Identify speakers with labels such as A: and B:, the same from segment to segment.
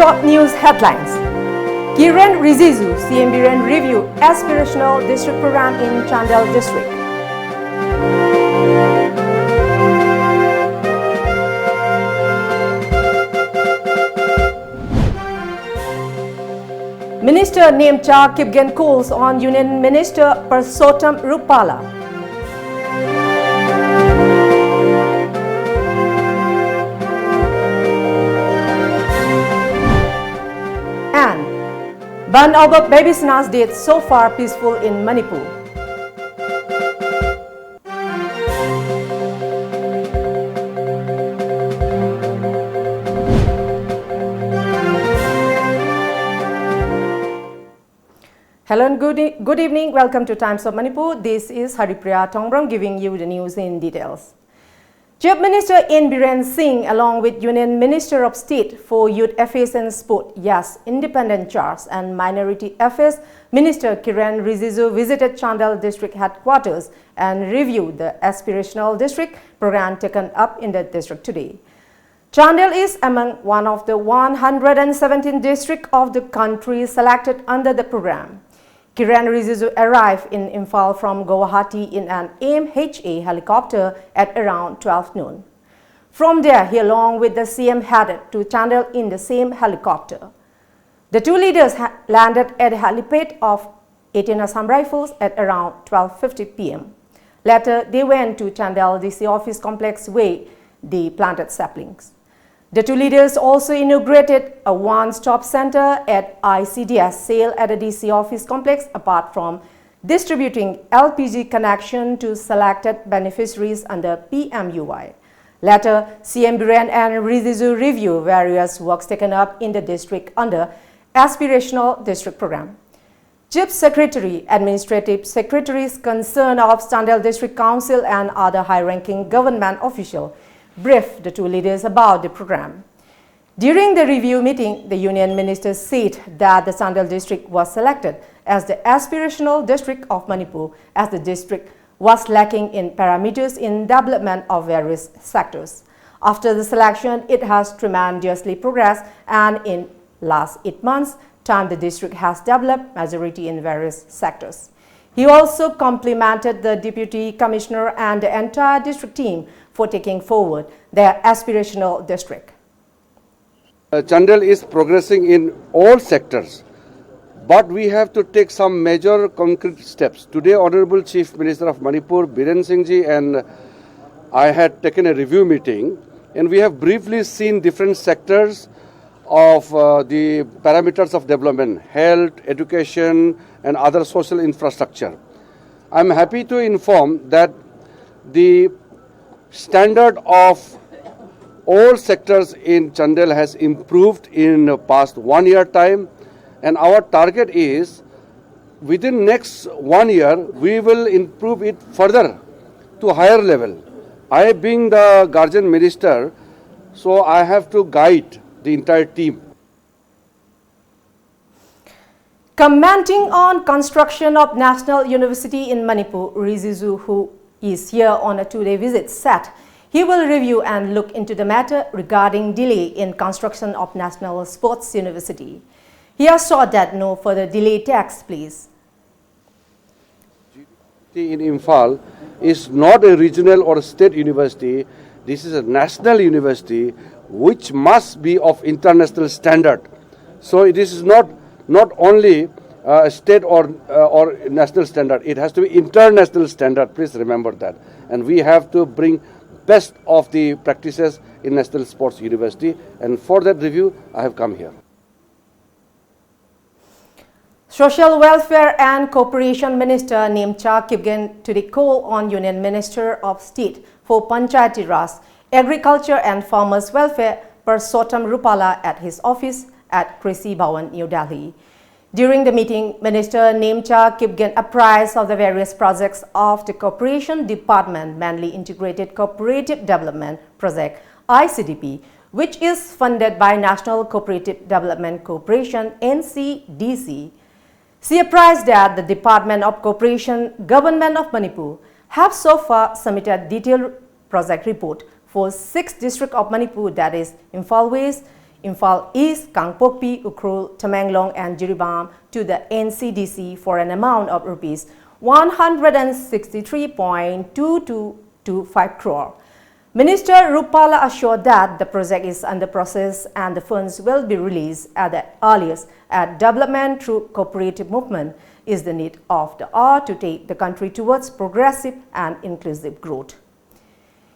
A: Top news headlines. Kiren Rijiju, CM Biren review aspirational district program in Chandel district. Minister Nemcha Kipgen calls on Union Minister Persotam Rupala. And ban over baby snatch deaths so far peaceful in Manipur. Hello and good evening. Welcome to Times of Manipur. This is HARIPRIYA Tongbram giving you the news in details. Chief Minister N. Biren Singh along with Union Minister of State for Youth Affairs and Sport, Yes, Independent Charge and Minority Affairs, Minister Kiren Rijiju visited Chandel district headquarters and reviewed the aspirational district program taken up in the district today. Chandel is among one of the 117 districts of the country selected under the program. Kiren Rijiju arrived in Imphal from Guwahati in an AMHA helicopter at around 12 noon. From there, he along with the CM headed to Chandel in the same helicopter. The two leaders landed at the helipad of 18 Assam Rifles at around 12:50 p.m. Later, they went to Chandel DC office complex where they planted saplings. The two leaders also inaugurated a one-stop center at ICDS sale at the DC office complex apart from distributing LPG connection to selected beneficiaries under PMUY. Later, CM Biren and Rijiju review various works taken up in the district under Aspirational District Program. Chief Secretary, Administrative Secretaries concerned of Chandel District Council and other high-ranking government officials briefed the two leaders about the program. During the review meeting, the Union Minister said that the Chandel district was selected as the aspirational district of Manipur as the district was lacking in parameters in development of various sectors. After the selection, it has tremendously progressed and in last 8 months' time the district has developed majority in various sectors. He also complimented the Deputy Commissioner and the entire district team for taking forward their aspirational district.
B: Chandel is progressing in all sectors, but we have to take some major concrete steps. Today, Honorable Chief Minister of Manipur, Biren Singh ji, and I had taken a review meeting, and we have briefly seen different sectors of the parameters of development, health, education, and other social infrastructure. I am happy to inform that the standard of all sectors in Chandel has improved in the past 1 year time, and our target is within next 1 year we will improve it further to higher level. I being the guardian minister, so I have to guide the entire team.
A: Commenting on construction of National University in Manipur, Rijiju, who is here on a two-day visit, said he will review and look into the matter regarding delay in construction of National Sports University. He assured that no further delay takes place.
B: In Imphal is not a regional or state university. This is a national university which must be of international standard. So this is not only state or national standard. It has to be international standard. Please remember that. And we have to bring best of the practices in National Sports University. And for that review, I have come here.
A: Social Welfare and Cooperation Minister Nemcha Kipgen today called on Union Minister of State for Panchayati Raj, Agriculture and Farmers Welfare Persotam Rupala at his office at Krishi Bhawan, New Delhi. During the meeting, Minister Nemcha Kipgen apprised of the various projects of the Cooperation Department, mainly Integrated Cooperative Development Project (ICDP), which is funded by National Cooperative Development Corporation (NCDC). She apprised that the Department of Cooperation, Government of Manipur, have so far submitted detailed project report for 6 districts of Manipur, that is Imphal West, Imphal East, Kangpokpi, Ukhrul, Tamenglong and Jiribam to the NCDC for an amount of rupees 163.2225 crore. Minister Rupala assured that the project is under process and the funds will be released at the earliest, as development through cooperative movement is the need of the hour to take the country towards progressive and inclusive growth.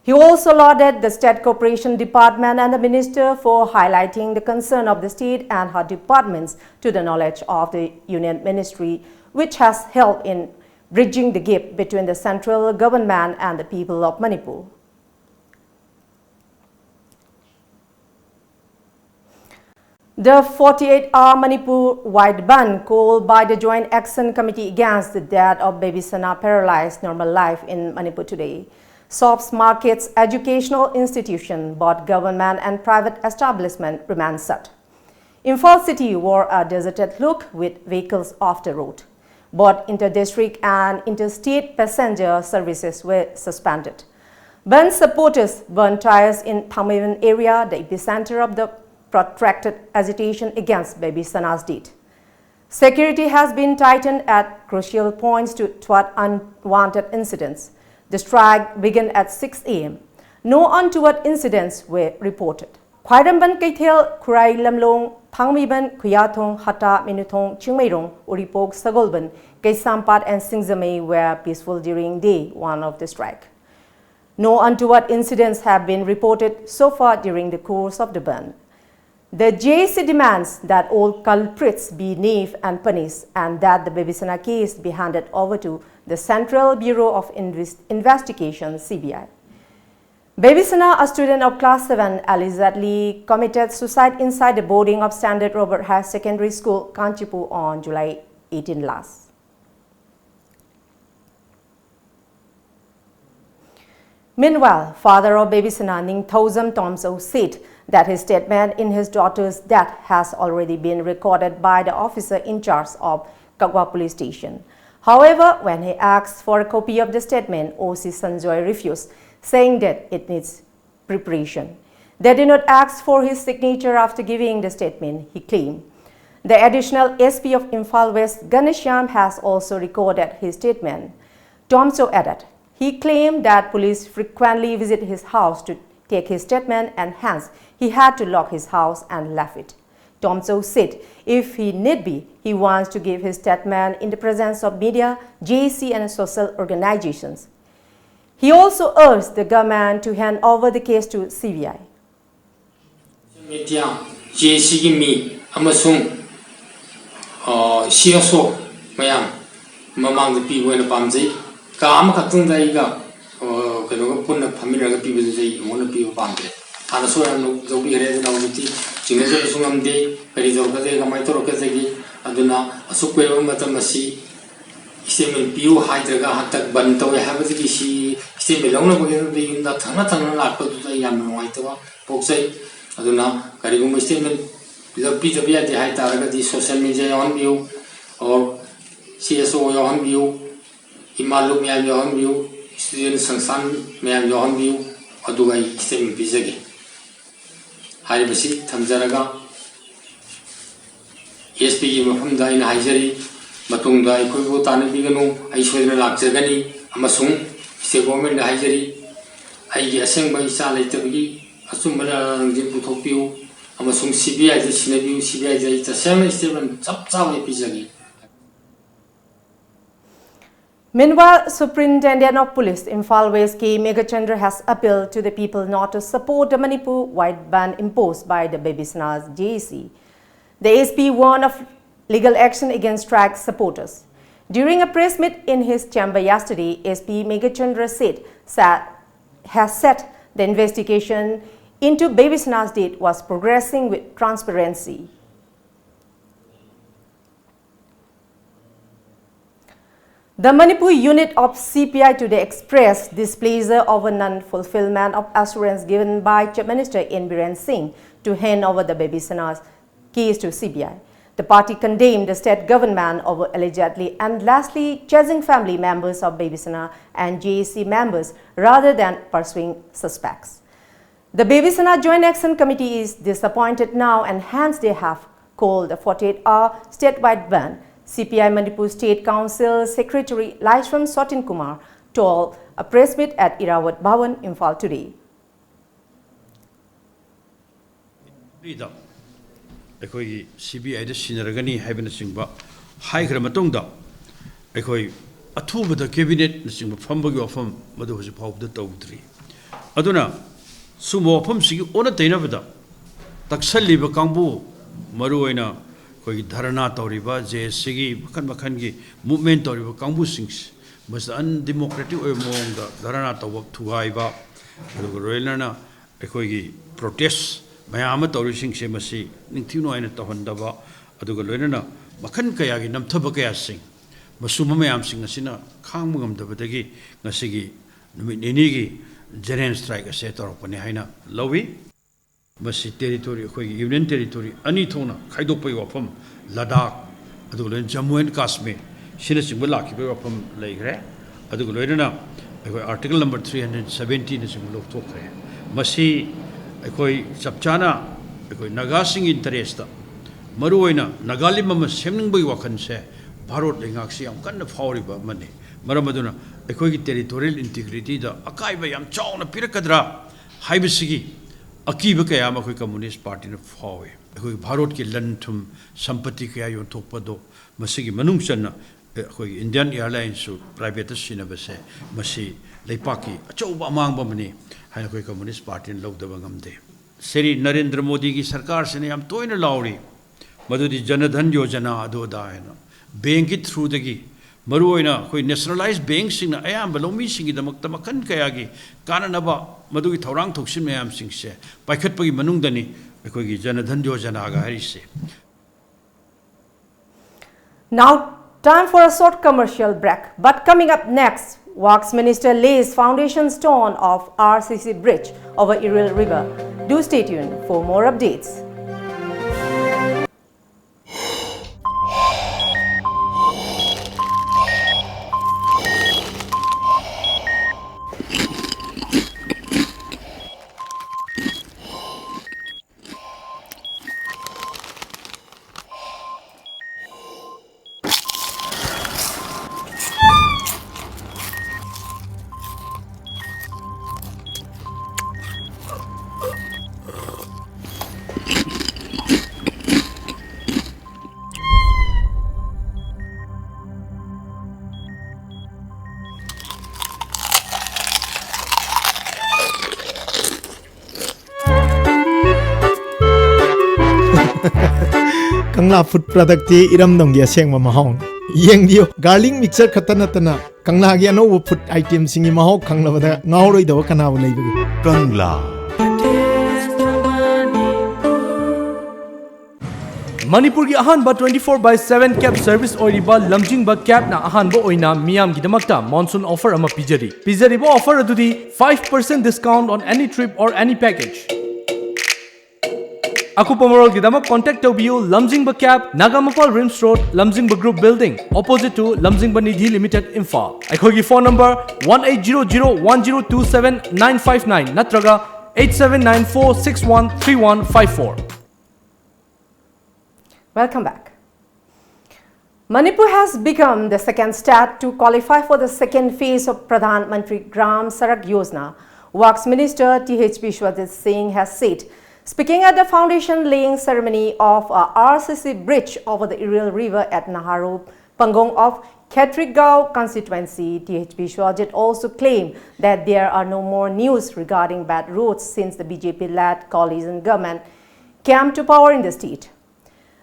A: He also lauded the State Corporation Department and the Minister for highlighting the concern of the state and her departments to the knowledge of the Union Ministry, which has helped in bridging the gap between the central government and the people of Manipur. The 48-hour Manipur-wide ban called by the Joint Action Committee against the death of baby Sana paralyzed normal life in Manipur today. Shops, markets, educational institutions, both government and private establishments remain shut. Imphal city wore a deserted look with vehicles off the road. Both inter-district and interstate passenger services were suspended. Ban supporters burned tires in Thamivan area, the epicenter of the protracted agitation against baby Sana's death. Security has been tightened at crucial points to thwart unwanted incidents. The strike began at 6 a.m. No untoward incidents were reported. Khwairamban Kaithel, Khurai Lamlong, Thangmiban, Khuyathong, Hata, Minuthong, Chingmairong, Uripok, Sagolban, Kaisampat and Singzame were peaceful during day one of the strike. No untoward incidents have been reported so far during the course of the ban. The JAC demands that all culprits be named and punished and that the baby Sana case be handed over to the Central Bureau of Investigation (CBI). Baby Sana, a student of class 7, allegedly committed suicide inside the boarding of Standard Robert Higher Secondary School, Kanchipu on July 18 last. Meanwhile, father of baby Sana, Ningthozam Tomso, said that his statement in his daughter's death has already been recorded by the officer in charge of Kagwa Police Station. However, when he asked for a copy of the statement, OC Sanjoy refused, saying that it needs preparation. They did not ask for his signature after giving the statement, he claimed. The additional SP of Imphal West, Ganesham, has also recorded his statement. Tomso added, he claimed that police frequently visit his house to take his statement and hence he had to lock his house and left it. Tomso said if he need be, he wants to give his statement in the presence of media, JAC and social organizations. He also urged the government to hand over the case to CBI.
C: Media, JAC mi amasung CSO mayam mamang the people in the Pamzi, Kam Katunda Punna Pamira people say one of people Pamde. And so I'm Zobi Red Novity, Chinese Sungam Day, Perizoka, Maitokazagi, Aduna, Asukwe Matamasi, Stem Pew Hydraga Hatak Banto, Havasi, Stem Belona, in the Tanatan Lako to the Yam Waitova, Poxay, Aduna, Karigum statement, the Peter Bia, the Haitaraga, the social media on view, or CSO on view, Imalu may have your own view, students and son may have your own view, or do I stay busy? Haripasi, Tamzaraga, ESP Mafunda in Hajari, Matunda, Kubutan Bigano, I swear Laxagani, Amasung, State Government Hajari, I assemble by Salatogi, Asumara Jiputopio, Amasung CBI, the Sinabu, CBI, the 77 Sapsawi Pizagi.
A: Meanwhile, Superintendent of Police Imphal West K. Megachandra has appealed to the people not to support the Manipur-wide ban imposed by the baby Sana's JAC. The SP warned of legal action against strike supporters. During a press meet in his chamber yesterday, SP Megachandra said the investigation into baby Sana's death was progressing with transparency. The Manipur unit of CPI today expressed displeasure over non-fulfillment of assurance given by Chief Minister N. Biren Singh to hand over the baby Sana's case to CBI. The party condemned the state government over allegedly endlessly chasing family members of baby Sana and JAC members rather than pursuing suspects. The Babisana Joint Action Committee is disappointed now and hence they have called a 48-hour statewide ban. CPI Manipur State Council Secretary Laishram Sotin Kumar told a press meet at Irawat Bhawan, Imphal today.
D: Ekoi CBI da sinaragani haibana singba haigra matongda ekoi athuba da cabinet na singba phambagi ofam madu hosi phawda tawdri aduna sumo ofam sigi ona tainabada taksalliba kangbu maruoina koi dharana tawriba JSG makan makan gi movement tawriba kangbu sings mas undemocratic oy monga dharana tawak thuaiba aduga roilana ekoi gi protest mayama tawrising se masi ningthino aina tawhandaba aduga loinana makan kaya gi namthaba kaya sing masuma mayam sing asina khangmugam dabadagi ngasigi numit nini gi general strike ase torokpani haina lowi masi territory khoi union territory ani thona khaidokpai wafam ladakh aduga loin jammu and kashmir sina singba lakhibai wafam leigre aduga loinana article number 317 na sing lok thokre masi ekoi chapchana ekoi nagasing interest ta maruoina nagalim ma semningbai wakhan se bharot lengak si am kan phawriba mani maramaduna ekoi gi territorial integrity da akai ba yam chauna pirakadra haibisigi akiba kaya ma koi communist party na phawe ekoi bharot ki lanthum sampatti kaya yon thokpado masigi manung channa ekoi Indian Airlines su private sinabase masi leipaki achauba amangba mani hai koi communist party lawdaba ngamde Sri Narendra Modi ki sarkar se ne am toina lauri madudi janadhan yojana adoda haina bank ki through dagi maruoina koi nationalized bank sing ayam balomi sing gi damak tamakan kaya gi kananaba madugi thorang thoksin mayam sing se paikhat pagi manung dani koi gi janadhan yojana ga hari se.
A: Now time for a short commercial break, but coming up next, Works Minister lays foundation stone of RCC bridge over Iril River. Do stay tuned for more updates.
E: Kangla food product ti iram dong dia seng mamahong yeng dio garlic mixer khatana tana kangla gi no food item singi maho kangla bada ngauroi do kana bu leibu kangla
F: Manipur ki ahan ba 24/7 cab service oiriba lamjingba cab na ahan bo oina miyam gi damakta monsoon offer ama pijari bo offer adudi 5% discount on any trip or any package. Akupamorol Gidamak contact Tobiu Lamjingba Cab, Nagamapal Rims Road, Lamjingba Group Building, opposite to Lamjingba Nidhi Limited Imphal. Aikogi phone number 1800-1027-959 Natraga 8794613154.
A: Welcome back. Manipur has become the second state to qualify for the second phase of Pradhan Mantri Gram Sarak Yojana. Works Minister T.H. Vishwajit Singh has said, speaking at the foundation laying ceremony of a RCC bridge over the Iril River at Naharu Pangong of Khetrigao constituency, T.H. Vishwajit also claimed that there are no more news regarding bad roads since the BJP-led coalition government came to power in the state.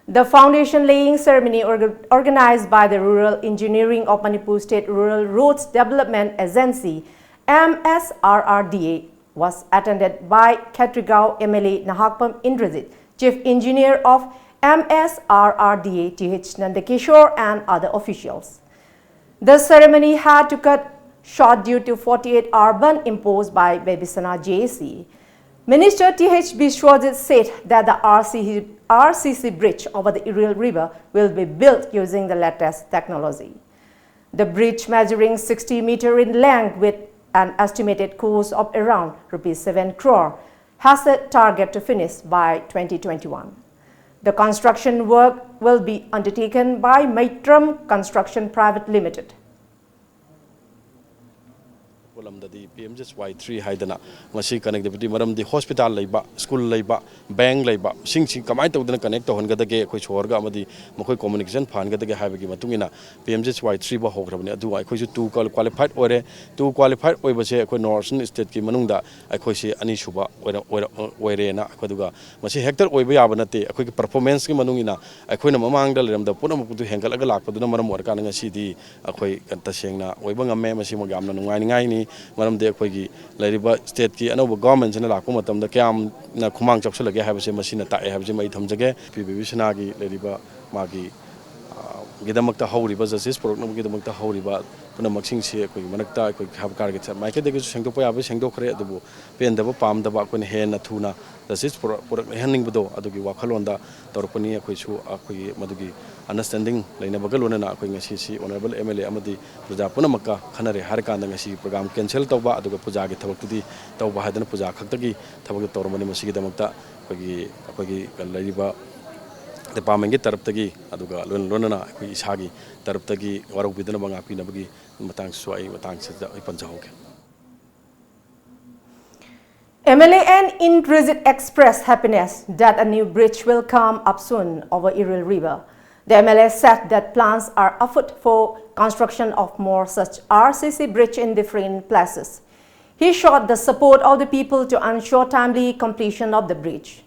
A: The foundation laying ceremony organized by the Rural Engineering of Manipur State Rural Roads Development Agency MSRRDA was attended by Khetrigao MLA Nahakpam Indrajit, Chief Engineer of MSRRDA TH Nandakishore and other officials. The ceremony had to cut short due to 48-hour ban imposed by Babisana JAC. Minister T.H. Vishwajit said that the RCC bridge over the Iril River will be built using the latest technology. The bridge, measuring 60 meters in length with an estimated cost of around ₹7 crore, has a target to finish by 2021. The construction work will be undertaken by Maitram Construction Private Limited.
G: PMJY3 haidana masi connectivity maramdi hospital leiba school leiba bank leiba sing kamai tawdana connect to hongada khoi chorga amadi mokoi communication phan gada haibagi matungina PMJY3 ba hograbani adu ai khoi su two qualified ore two qualified oiba se khoi northern state ki manungda ai khoi se ani suba oire na khoduga masi hector oiba yaba nate khoi ki performance ki manungina ai khoi na mamang dal ram da punam putu hengal aga lakpaduna maram or kana ngasi di khoi kanta sengna oiba ngame masi magamna nungai ngai ni maram de khoi gi lariba state ki anoba government jana lakko matam da kyam na khumang choksalage haibase masina tae haibase mai thamjage PBB sina gi lariba magi gidamakta hawriba justice program gidamakta hawriba puna maksing si khoi manakta khoi khabkar ge mai ke de sengdo pa yabe sengdo khre adubu pendaba pamdaba khoi he na thuna justice program handling bodo adugi wakhalonda torpani khoi su khoi madugi understanding laina bagalona na khoi ngasi si honorable MLA amadi puja punamakka khanare har kan ngasi program cancel tawba aduga puja gi thabak tudi tawba hadana puja khaktagi thabak tormani masigi damakta khoi lariba department gi taraptagi aduga lonana khoi isagi taraptagi warok bidana banga pina bagi matang suai matang sa panjahoge
A: MLA and Indrajit expressed happiness that a new bridge will come up soon over Iril River. The MLA said that plans are afoot for construction of more such RCC bridge in different places. He sought the support of the people to ensure timely completion of the bridge.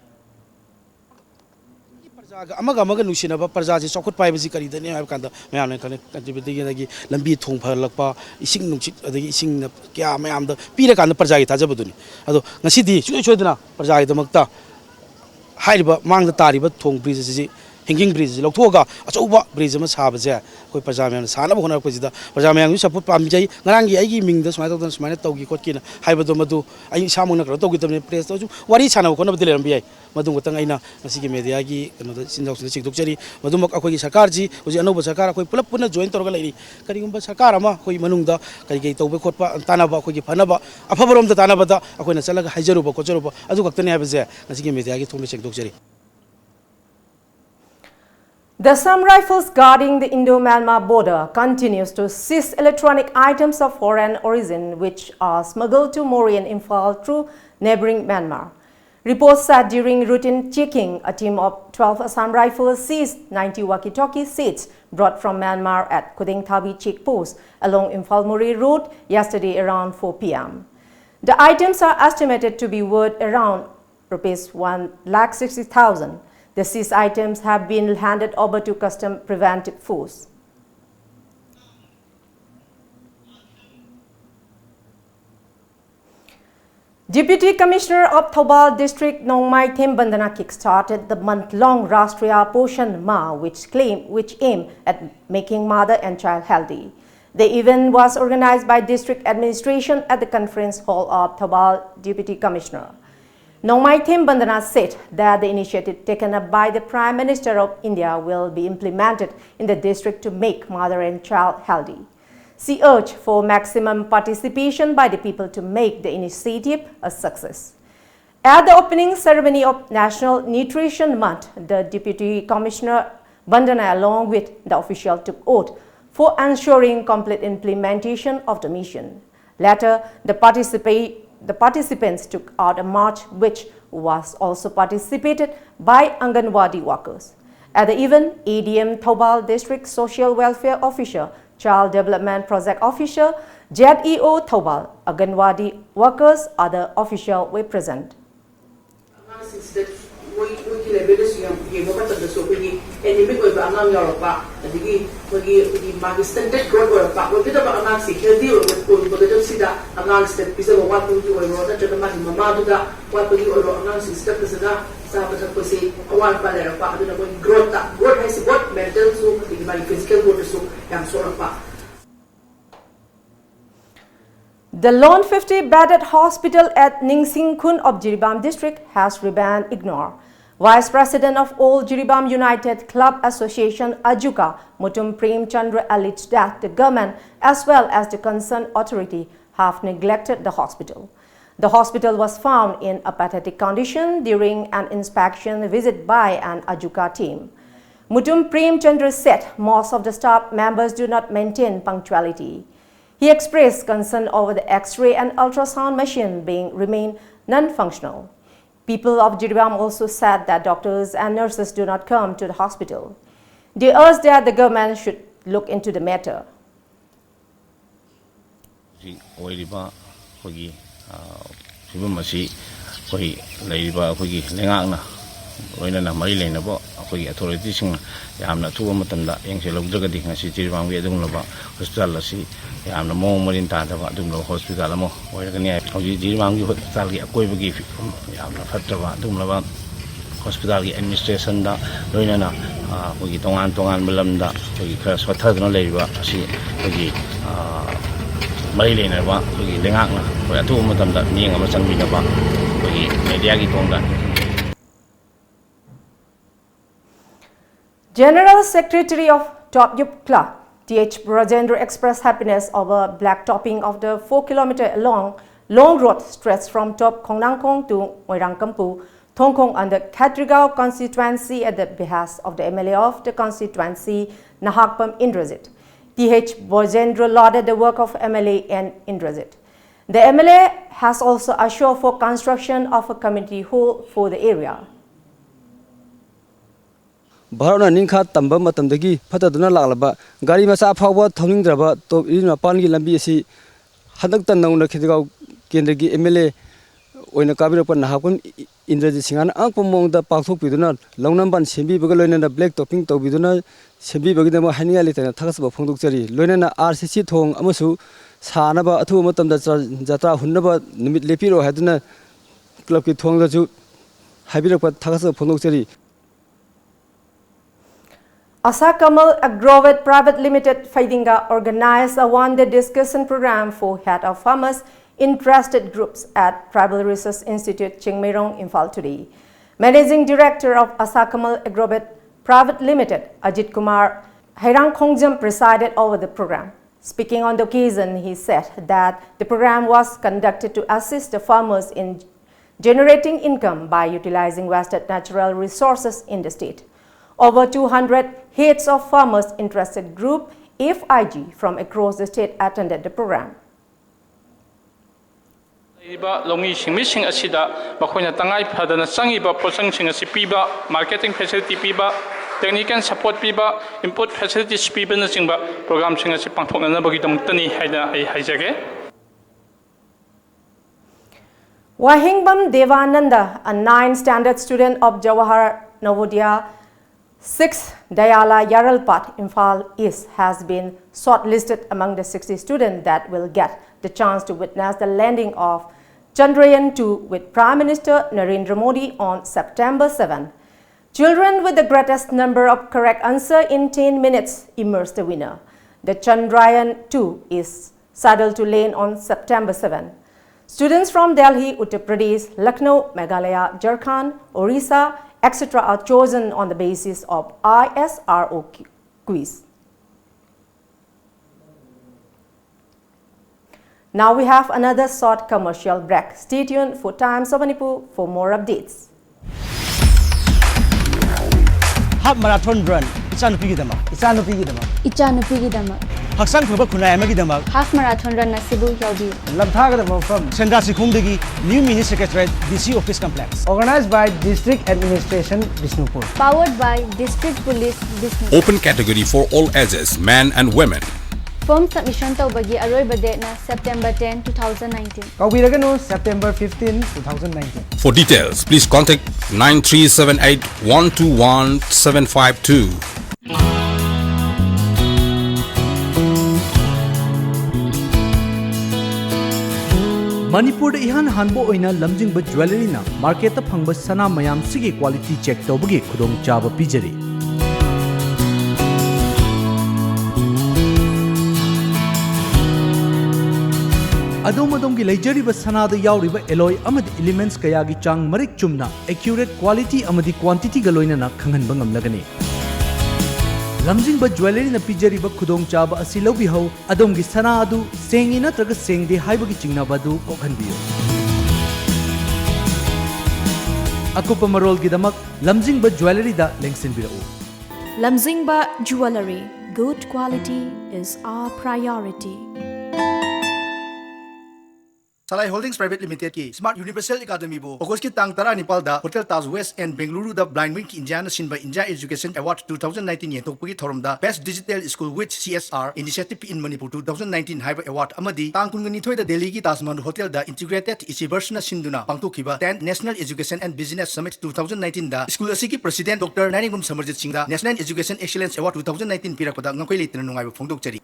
H: amaga nusina ba parjaji chokut pai biji kari dani ai kanda mayam ne kane contribute gi lambi thong phalakpa ising nungchit adagi ising na kya mayam da pire kan parjaji tajabuduni ado ngasi di choidana parjaji damakta hairiba mangda tariba thong bridge ji hanging bridge loktoga achouba bridge ma sabaje koi parjamyam sana bhona pajida parjamyam support pam jai ngarang gi ai gi mingda smai tawdan smai tawgi kotkina haibado madu ai samungna kra tawgi tamne press to wari chana ko na bdile rambi ai madung tang aina masigi media gi kano da sinjok sin chik dokchari madumak akoi sarkar ji uji anoba sarkar akoi pulap puna join torga lairi karigumba sarkar ama koi manungda kari tawbe khotpa tanaba akoi gi phanaba afabarom da tanaba da akoi na chalaga haijaruba kocharuba adu kaktani habeje masigi media gi thongna chik dokchari.
A: The Assam Rifles guarding the Indo-Myanmar border continues to seize electronic items of foreign origin which are smuggled to Mori and Imphal through neighboring Myanmar. Reports said during routine checking, a team of 12 Assam Rifles seized 90 walkie-talkie sets brought from Myanmar at Kuding Thabi checkpost along Imphal Mori Road yesterday around 4 p.m. The items are estimated to be worth around Rs 1,60,000. The seized items have been handed over to Custom Preventive Force. Deputy Commissioner of Thoubal District Nongmai Thembandana kick-started the month-long Rashtriya Poshan Ma, which aim at making mother and child healthy. The event was organized by District Administration at the Conference Hall of Thoubal Deputy Commissioner. Nongmai Thembandana said that the initiative taken up by the Prime Minister of India will be implemented in the district to make mother and child healthy. She urged for maximum participation by the people to make the initiative a success. At the opening ceremony of National Nutrition Month, the Deputy Commissioner Bandana along with the official took oath for ensuring complete implementation of the mission. Later, the participants took out a march which was also participated by Anganwadi workers. At the event, ADM Thoubal District Social Welfare Officer, Child Development Project Officer, ZEO Thoubal, Anganwadi workers, other officials were present. The Lone 50-bedded hospital at Ningsing Khun of Jiribam district has been ignored. Vice President of All Jiribam United Club Association Ajuka Mutum Prem Chandra alleged that the government as well as the concerned authority have neglected the hospital. The hospital was found in a pathetic condition during an inspection visit by an Ajuka team. Mutum Prem Chandra said most of the staff members do not maintain punctuality. He expressed concern over the X-ray and ultrasound machine remain non-functional. People of Jiribam also said that doctors and nurses do not come to the hospital. They urged that the government should look into the matter.
I: loinana mari leinabo akoi authority sing yamna thuba matamda yengse logdragadi ngasi jirwangwi adumlaba hospital asi yamna mong marin ta da adumlo hospital amo oiragani hoji jirwangwi hospital gi akoibagi yamna fatraba adumlaba hospital gi administration da loinana hoji tongan malamda hoji khara swathadna leiba asi hoji mari leinaba hoji lengakna hoi athuba matamda miyeng ama changbinaba hoji media gi tongda.
A: General Secretary of Top Youth Club, T.H. Brajendra expressed happiness over blacktopping of the 4-kilometer long road stretch from Top Kongnangkong to Moirangkampu, Thongkong under Khatrigao constituency at the behest of the MLA of the constituency, Nahakpam Indrajit. T.H. Brajendra lauded the work of MLA and Indrajit. The MLA has also assured for construction of a community hall for the area.
J: Barona Ninka Tamba Matandagi, Pataduna Lalaba, Gari Masa Power, Toning Draba, to Pangi Lambi, Hadaktan Nona Kidigo, Kendegi, Emile, when a cabinet upon Happen in the Singan, Uncle Mong the Pathok Viduna, Longnamban, Sembi Bagalo and the Black Topping to Viduna, Sembi Bagamo Hanialit and Tasba Ponduxeri, Lonana RCC Tong, Amasu, Sanaba, Atu Matam Zatra, Hunaba, Nimit Lepiro, Haduna, Club Tong the Zoo, Habirapa Tasa Ponduxeri.
A: Asakamal Agrovet Private Limited Faidinga organized a one-day discussion program for head of farmers interested groups at Tribal Research Institute, Chingmeirong, Imphal today. Managing Director of Asakamal Agrovet Private Limited, Ajit Kumar Hairang Khongjam, presided over the program. Speaking on the occasion, he said that the program was conducted to assist the farmers in generating income by utilizing wasted natural resources in the state. Over 200 heads of farmers interested group FIG from across the state attended the program.
K: Marketing facility piba, technical support piba, input facilities piba na singba program singa si pangthok na bagi damtani haijage.
A: Wahingbam Devananda, a 9th standard student of Jawahar Navodaya 6 Dayala Yaralpat, Imphal East, has been shortlisted among the 60 students that will get the chance to witness the landing of Chandrayaan-2 with Prime Minister Narendra Modi on September 7. Children with the greatest number of correct answers in 10 minutes emerge the winner. The Chandrayaan-2 is scheduled to land on September 7. Students from Delhi, Uttar Pradesh, Lucknow, Meghalaya, Jharkhand, Orissa, etc. are chosen on the basis of ISRO quiz. Now we have another short commercial break. Stay tuned for Times of Manipur for more updates.
H: Half marathon run. Ichanupi Dama.
L: Ichanupi Dama.
H: Haksang Kuba Kuna Magidama.
L: Half marathon run Nasibu Yaudi.
H: Lamtaga from Sendasi Kundagi, New Mini Secretariat, DC Office Complex. Organized by District Administration, Bishnupur.
L: Powered by District Police, Bishnupur.
M: Open category for all ages, men and women.
L: Form submission to Bagi Aroiba date na September 10, 2019.
H: Kawiragano September 15, 2019.
M: For details, please contact 9378 121 752.
F: Manipur ihan hanbo oina lamjingba jewelry na market ta phangba sana mayam sigi quality check tawbagi khudong chaba pijari. Adom ki leijariba sana da yauriba alloy amadi elements kaya gi chang marik chumna accurate quality amadi quantity ga loina na khanghanba ngamlagani. Lamjingba jewelry na pijariba khudong chaba asi lobi ho adom gi sana adu sengi natraga sengde haibagi chingnaba du kokhanbiyo. Akupa marol gidamak lamjingba jewelry da lengsinbirao.
N: Lamjingba Jewelry. Good quality is our priority.
H: Salai Holdings Private Limited की Smart Universal Academy बो अगस्त की तांग तरा निपाल दा hotel Taj West End Bengaluru दा blind wing India न सिनबा India education award 2019 ये तोपगी थोरम दा best digital school with CSR initiative in Manipur 2019 हाइब अवार्ड अमदी तांग कुंगनी थोय दा दिल्ली की ताजमहल होटल दा इंटीग्रेटेड इसीवर्स न सिंदुना पांगतोखिबा 10th national education and business summit 2019 दा स्कूल असी की प्रेसिडेंट डॉक्टर नानिंगुम समरजित सिंह दा नेशनल एजुकेशन एक्सीलेंस अवार्ड 2019 पिरकपदा ngakoi leitna nungai phongdokchari.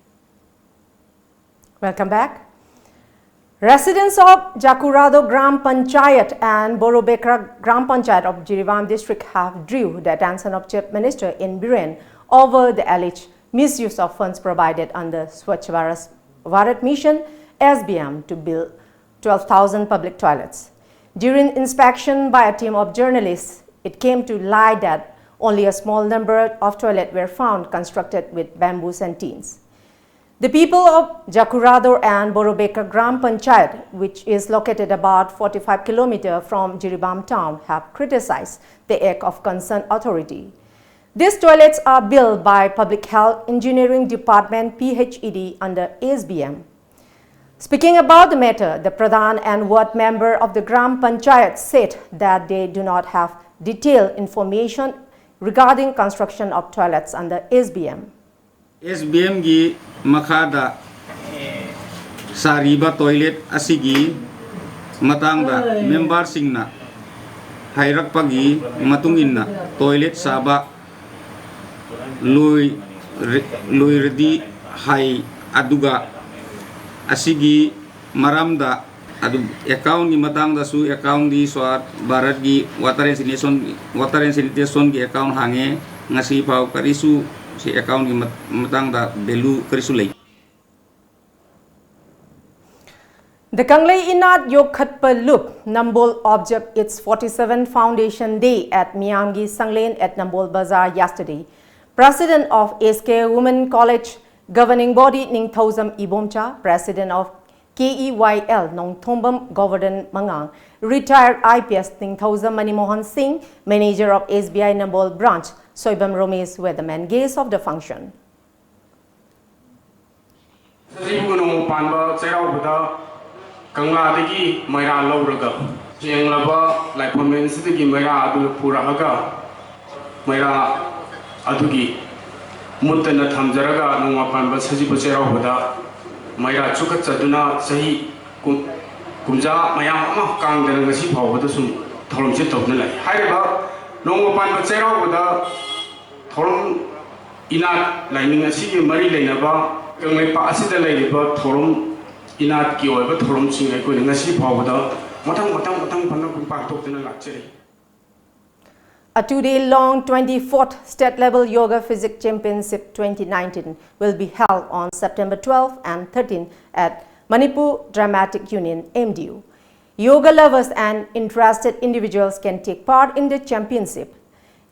A: Welcome back. Residents of Jakurado Gram Panchayat and Borobekra Gram Panchayat of Jiривам district have drew the attention of Chief Minister in Biren over the alleged misuse of funds provided under Swachh Bharat Mission SBM to build 12,000 public toilets. During inspection by a team of journalists, it came to light that only a small number of toilets were found constructed with bamboos and tins. The people of Jakurado and Borobekra Gram Panchayat, which is located about 45 km from Jiривам town, have criticized the act of concerned authority. These toilets are built by Public Health Engineering Department PHED under SBM. Speaking about the matter, the Pradhan and ward member of the Gram Panchayat said that they do not have detailed information regarding construction of toilets under SBM.
O: SBM gi makada sariba toilet asigi matangda member singna hairak pagi matunginna toilet saba lui redi hai aduga asigi maramda adu account ni matangda su account di Swachh Bharat gi water and sanitation gi account hange ngasi pau karisu si account ki matang da belu karisulai.
A: The Kanglei Inat Yokhatpa Loop Nambol observed its 47th Foundation Day at Miamgi Sanglen at Nambol Bazaar yesterday. President of SK Women College Governing Body Ningthausam Ibomcha, President of KEYL Nongthombam Govardhan Mangang, retired IPS Ningthausam Manimohan Singh, manager of SBI Nambol branch, Soibam Romesh were the main guests of the function.
P: Kangla degi maira lawraga jenglaba laipamen sidegi maira adu purahaga maira adugi muttana thamjaraga nongma panba sajiba cherauda maira chukat chaduna sahi kumja mayam ama kangdana ngasi phawada sum thorom che tobna lai haiba nongma panba cherauda thorom ina laining asi mari lainaba kanglai pa asida laiba thorom inat ki oiba thorom sing ai ko ngasi phawada matang panna kun pa tokdana lakcheri.
A: A two-day-long 24th State-Level Yoga Physics Championship 2019 will be held on September 12 and 13 at Manipur Dramatic Union, MDU. Yoga lovers and interested individuals can take part in the championship.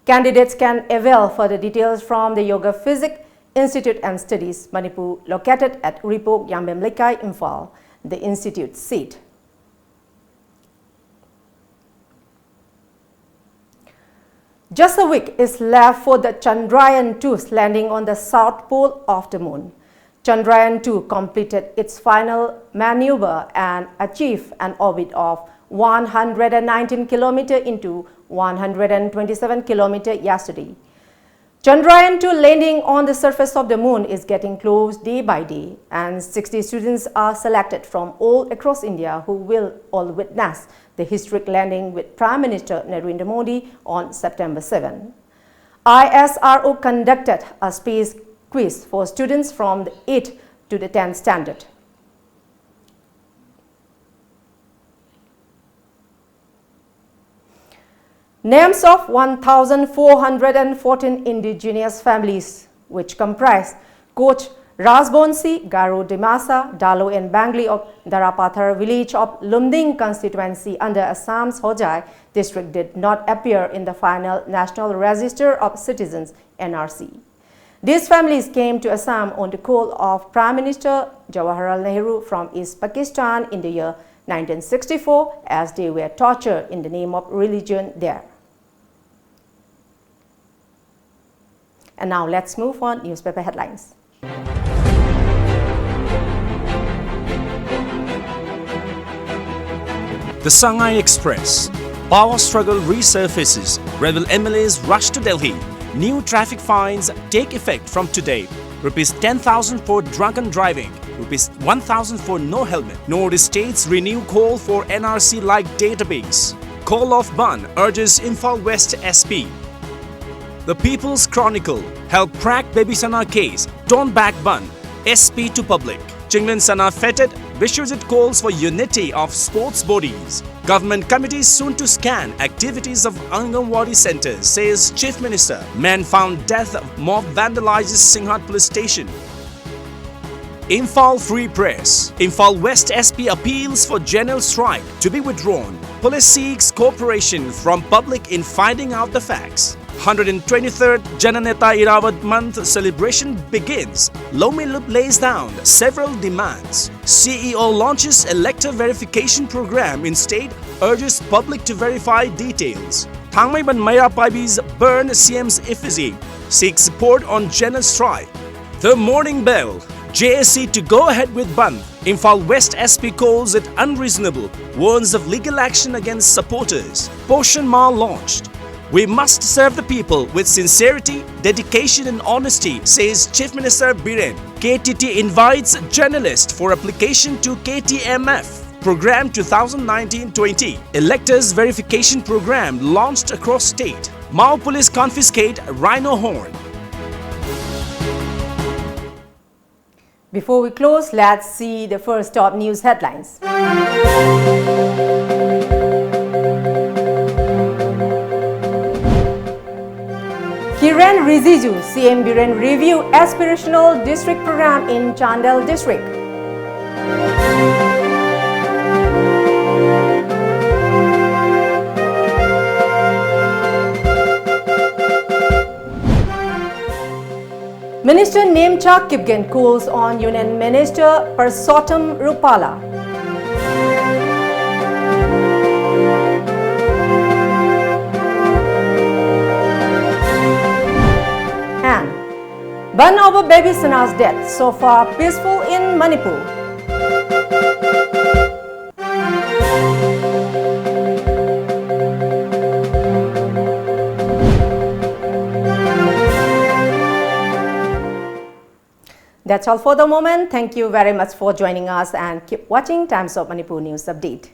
A: Candidates can avail further details from the Yoga Physics Institute and Studies, Manipur, located at Ripok Yambem Lekai, Imphal, the institute's seat. Just a week is left for the Chandrayaan-2's landing on the south pole of the moon. Chandrayaan-2 completed its final maneuver and achieved an orbit of 119 km into 127 km yesterday. Chandrayaan-2 landing on the surface of the moon is getting close day by day, and 60 students are selected from all across India who will all witness the historic landing with Prime Minister Narendra Modi on September 7. ISRO conducted a space quiz for students from the 8th to the 10th standard. Names of 1,414 indigenous families, which comprise Koch, Rajbonsi, Garo Dimasa, Dalo and Bangli of Darapathar village of Lumding constituency under Assam's Hojai district did not appear in the final National Register of Citizens NRC. These families came to Assam on the call of Prime Minister Jawaharlal Nehru from East Pakistan in the year 1964 as they were tortured in the name of religion there. And now let's move on newspaper headlines.
Q: The Shanghai Express. Power struggle resurfaces. Rebel MLAs rush to Delhi. New traffic fines take effect from today. Rupees 10,000 for drunken driving. Rupees 1,000 for no helmet. North states renew call for NRC-like database. Call of Ban urges Imphal West SP. The People's Chronicle. Help crack Baby Sana case. Don't back Ban. SP to public. Chinglan Sana feted. Vishwajit calls for unity of sports bodies. Government committees soon to scan activities of Anganwadi centers, says Chief Minister. Man found death. Mob vandalizes Singhat police station. Imphal Free Press. Imphal West SP appeals for general strike to be withdrawn. Police seeks cooperation from public in finding out the facts. 123rd Jananeta Irawat month celebration begins. Lomilup lays down several demands. CEO launches elector verification program in state, urges public to verify details. Thangmaiban Maya Paibi's burn CM's effigy, seeks support on general strike. The Morning Bell. JSC to go ahead with Band. Imphal West SP calls it unreasonable, warns of legal action against supporters. Poshan Ma launched. We must serve the people with sincerity, dedication and honesty, says Chief Minister Biren. KTT invites journalists for application to KTMF. Program 2019-20. Electors Verification Program launched across state. Mao Police confiscate rhino horn.
A: Before we close, let's see the first top news headlines. Kiren Riziju, CM Biren review aspirational district program in Chandel district. Minister Nemchak Kipgen calls on Union Minister Purushottam Rupala. And ban over Baby Sana's death, so far peaceful in Manipur. That's all for the moment. Thank you very much for joining us and keep watching Times of Manipur News Update.